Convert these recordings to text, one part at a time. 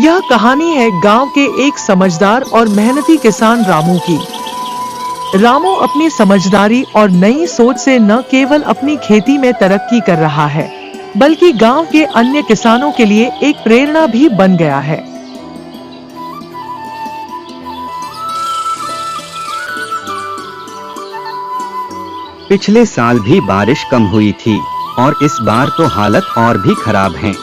यह कहानी है गांव के एक समझदार और मेहनती किसान रामू की। रामू अपनी समझदारी और नई सोच से न केवल अपनी खेती में तरक्की कर रहा है, बल्कि गांव के अन्य किसानों के लिए एक प्रेरणा भी बन गया है। पिछले साल भी बारिश कम हुई थी और इस बार तो हालत और भी खराब है।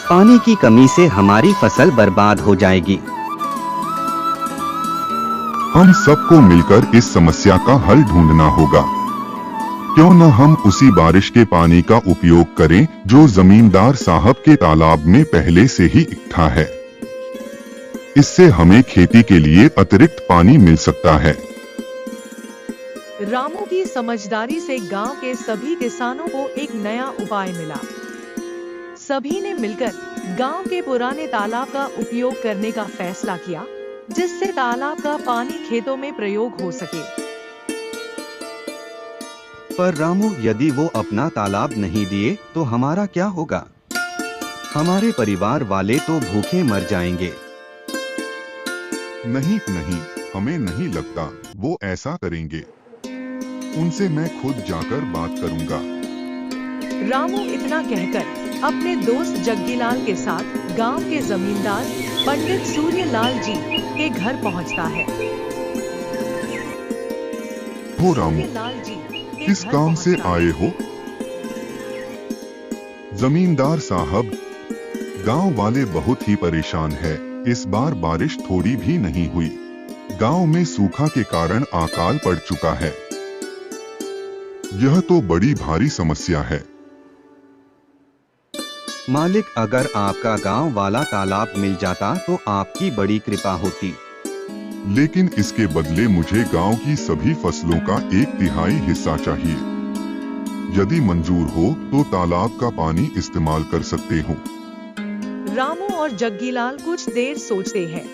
पानी की कमी से हमारी फसल बर्बाद हो जाएगी। हम सबको मिलकर इस समस्या का हल ढूंढना होगा। क्यों न हम उसी बारिश के पानी का उपयोग करें जो जमींदार साहब के तालाब में पहले से ही इकट्ठा है। इससे हमें खेती के लिए अतिरिक्त पानी मिल सकता है। रामू की समझदारी से गांव के सभी किसानों को एक नया उपाय मिला। सभी ने मिलकर गांव के पुराने तालाब का उपयोग करने का फैसला किया, जिससे तालाब का पानी खेतों में प्रयोग हो सके। पर रामू, यदि वो अपना तालाब नहीं दिए तो हमारा क्या होगा? हमारे परिवार वाले तो भूखे मर जाएंगे। नहीं, हमें नहीं लगता वो ऐसा करेंगे। उनसे मैं खुद जाकर बात करूंगा। रामू इतना कहकर अपने दोस्त जग्गीलाल के साथ गांव के जमींदार पंडित सूर्यलाल जी के घर पहुंचता है। हो रामू, किस काम से आए हो? जमींदार साहब, गांव वाले बहुत ही परेशान है। इस बार बारिश थोड़ी भी नहीं हुई। गांव में सूखा के कारण अकाल पड़ चुका है। यह तो बड़ी भारी समस्या है। मालिक, अगर आपका गांव वाला तालाब मिल जाता तो आपकी बड़ी कृपा होती। लेकिन इसके बदले मुझे गांव की सभी फसलों का 1/3 हिस्सा चाहिए। यदि मंजूर हो तो तालाब का पानी इस्तेमाल कर सकते हो। रामू और जग्गीलाल कुछ देर सोचते हैं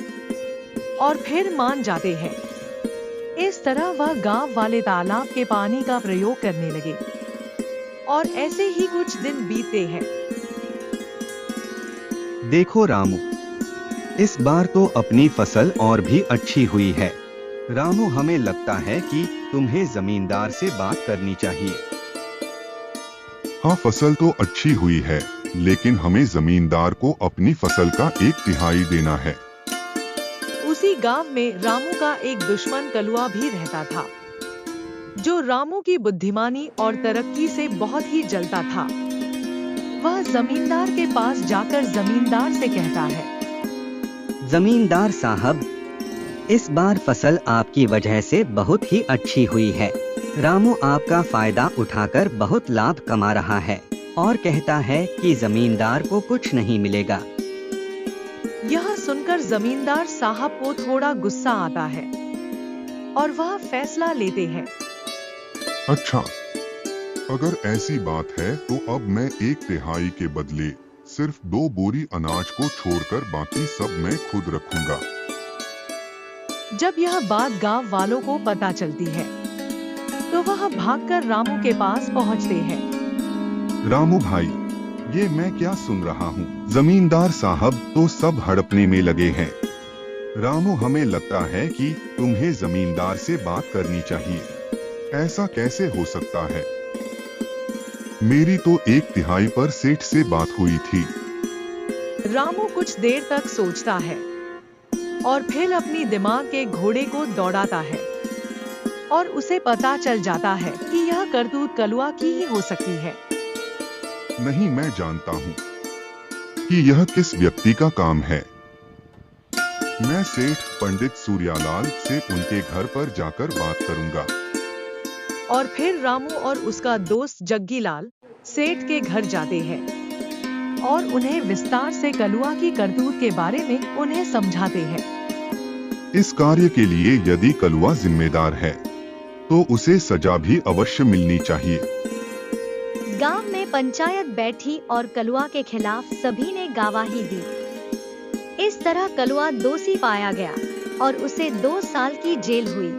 और फिर मान जाते हैं। इस तरह वह गांव वाले तालाब के पानी का प्रयोग करने लगे और ऐसे ही कुछ दिन बीतते हैं। देखो रामू, इस बार तो अपनी फसल और भी अच्छी हुई है। रामू, हमें लगता है कि तुम्हें जमींदार से बात करनी चाहिए। हाँ, फसल तो अच्छी हुई है, लेकिन हमें जमींदार को अपनी फसल का 1/3 देना है। उसी गांव में रामू का एक दुश्मन कलुआ भी रहता था, जो रामू की बुद्धिमानी और तरक्की से बहुत ही जलता था। वह जमींदार के पास जाकर जमींदार से कहता है, जमींदार साहब, इस बार फसल आपकी वजह से बहुत ही अच्छी हुई है। रामू आपका फायदा उठाकर बहुत लाभ कमा रहा है और कहता है कि जमींदार को कुछ नहीं मिलेगा। यह सुनकर जमींदार साहब को थोड़ा गुस्सा आता है और वह फैसला लेते हैं। अच्छा, अगर ऐसी बात है तो अब मैं 1/3 के बदले सिर्फ 2 बोरी अनाज को छोड़कर बाकी सब मैं खुद रखूंगा। जब यह बात गांव वालों को पता चलती है तो वह भागकर रामू के पास पहुंचते हैं। रामू भाई, ये मैं क्या सुन रहा हूँ? जमींदार साहब तो सब हड़पने में लगे हैं। रामू, हमें लगता है कि तुम्हें जमींदार से बात करनी चाहिए। ऐसा कैसे हो सकता है? मेरी तो 1/3 पर सेठ से बात हुई थी। रामू कुछ देर तक सोचता है और फिर अपनी दिमाग के घोड़े को दौड़ाता है और उसे पता चल जाता है कि यह करतूत कलुआ की ही हो सकती है। नहीं, मैं जानता हूँ कि यह किस व्यक्ति का काम है। मैं सेठ पंडित सूर्यलाल से उनके घर पर जाकर बात करूंगा। और फिर रामू और उसका दोस्त जग्गीलाल सेठ के घर जाते हैं और उन्हें विस्तार से कलुआ की करतूत के बारे में उन्हें समझाते हैं। इस कार्य के लिए यदि कलुआ जिम्मेदार है तो उसे सजा भी अवश्य मिलनी चाहिए। गांव में पंचायत बैठी और कलुआ के खिलाफ सभी ने गवाही दी। इस तरह कलुआ दोषी पाया गया और उसे 2 साल की जेल हुई।